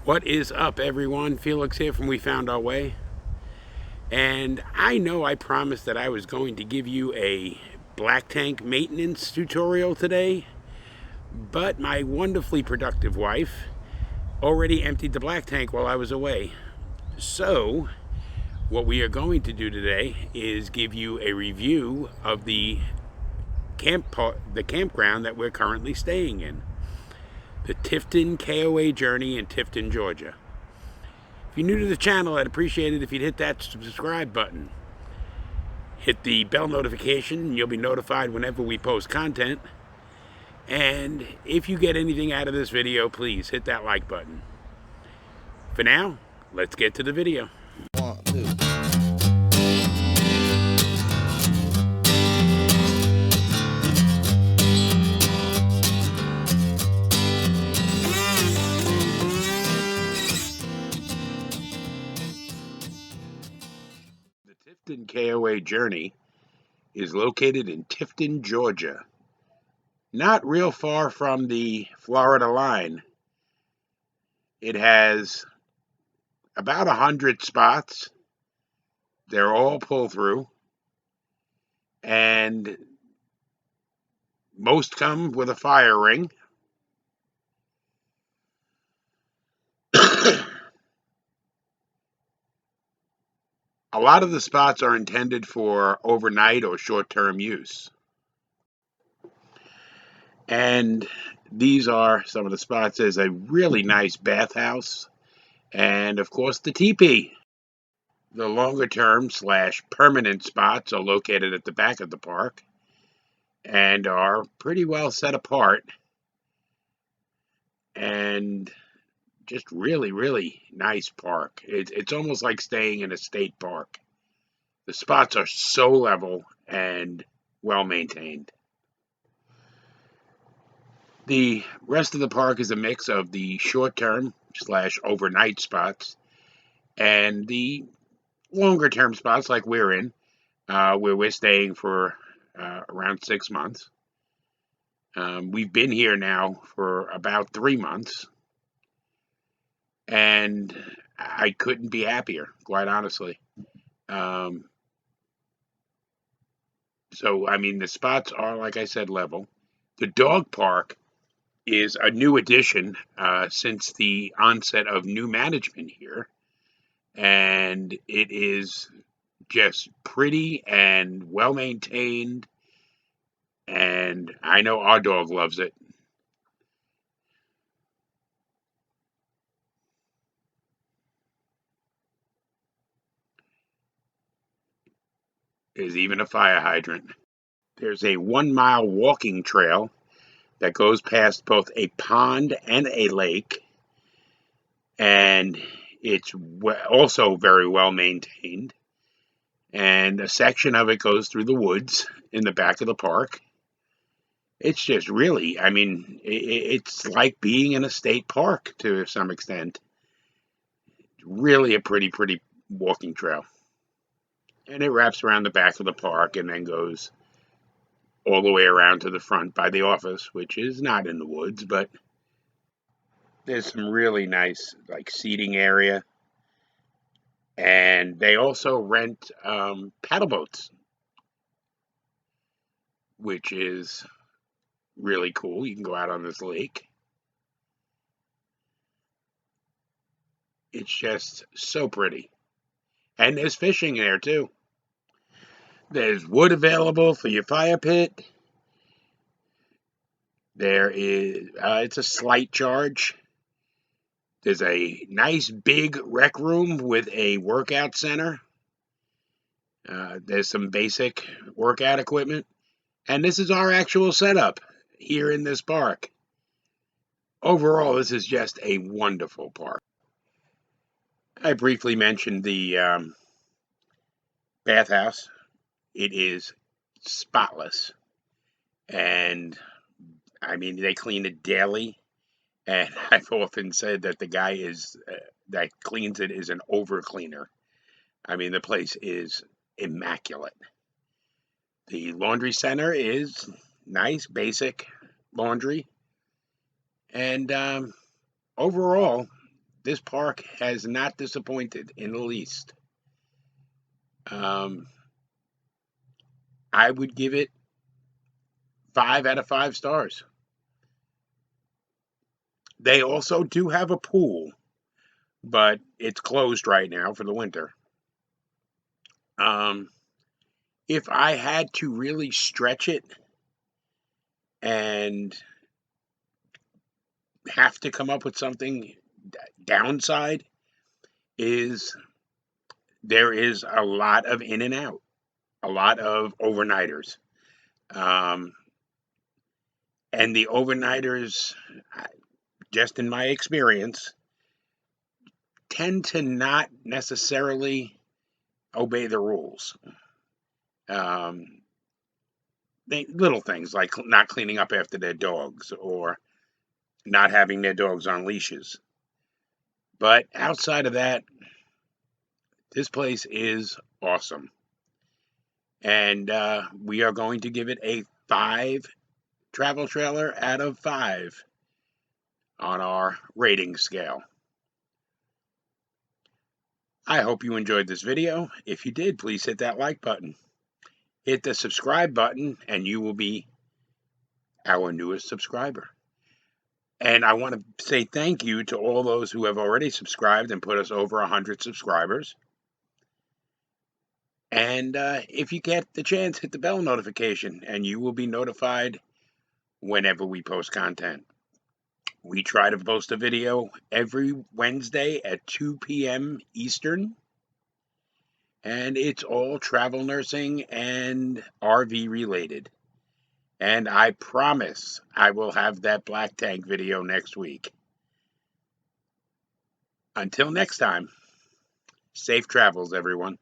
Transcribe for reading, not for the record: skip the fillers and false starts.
What is up, everyone? Felix here from We Found Our Way. And I know I promised that I was going to give you a black tank maintenance tutorial today, but my wonderfully productive wife already emptied the black tank while I was away. So, what we are going to do today is give you a review of the campground that we're currently staying in, the Tifton KOA Journey in Tifton, Georgia. If you're new to the channel, I'd appreciate it if you'd hit that subscribe button. Hit the bell notification and you'll be notified whenever we post content. And if you get anything out of this video, please hit that like button. For now, let's get to the video. 1, 2. The Tifton KOA Journey is located in Tifton, Georgia. Not real far from the Florida line. It has about 100 spots. They're all pull through. And most come with a fire ring. A lot of the spots are intended for overnight or short-term use. And these are some of the spots. There's a really nice bathhouse. And of course the teepee. The longer term / permanent spots are located at the back of the park and are pretty well set apart and just really nice park. It's almost like staying in a state park. The spots are so level and well maintained. The rest of the park is a mix of the short-term / overnight spots and the longer-term spots like we're in, where we're staying for around 6 months. We've been here now for about 3 months, and I couldn't be happier, quite honestly. So, I mean, the spots are, like I said, level. The dog park is a new addition since the onset of new management here, and it is just pretty and well maintained, and I know our dog loves it. There's even a fire hydrant. There's a 1-mile walking trail that goes past both a pond and a lake, and it's also very well maintained. And a section of it goes through the woods in the back of the park. It's just really, I mean, it's like being in a state park to some extent. Really a pretty walking trail. And it wraps around the back of the park and then goes all the way around to the front by the office, which is not in the woods, but there's some really nice like seating area. And they also rent paddle boats, which is really cool. You can go out on this lake. It's just so pretty. And there's fishing there too. There's wood available for your fire pit. There is, it's a slight charge. There's a nice big rec room with a workout center. There's some basic workout equipment. And this is our actual setup here in this park. Overall, this is just a wonderful park. I briefly mentioned the bathhouse. It is spotless. And I mean, they clean it daily. And I've often said that the guy that cleans it is an over cleaner. I mean, the place is immaculate. The laundry center is nice, basic laundry. And overall, this park has not disappointed in the least. Um, I would give it 5 out of 5 stars. They also do have a pool, but it's closed right now for the winter. Um, if I had to really stretch it and have to come up with something downside, is there is a lot of in and out, a lot of overnighters. Um, and the overnighters, just in my experience, tend to not necessarily obey the rules. Um, little things like not cleaning up after their dogs or not having their dogs on leashes. But outside of that, this place is awesome. And we are going to give it a 5 travel trailer out of 5 on our rating scale. I hope you enjoyed this video. If you did, please hit that like button. Hit the subscribe button and you will be our newest subscriber. And I want to say thank you to all those who have already subscribed and put us over 100 subscribers. And if you get the chance, hit the bell notification and you will be notified whenever we post content. We try to post a video every Wednesday at 2 p.m. Eastern. And it's all travel nursing and RV related. And I promise I will have that black tank video next week. Until next time, safe travels, everyone.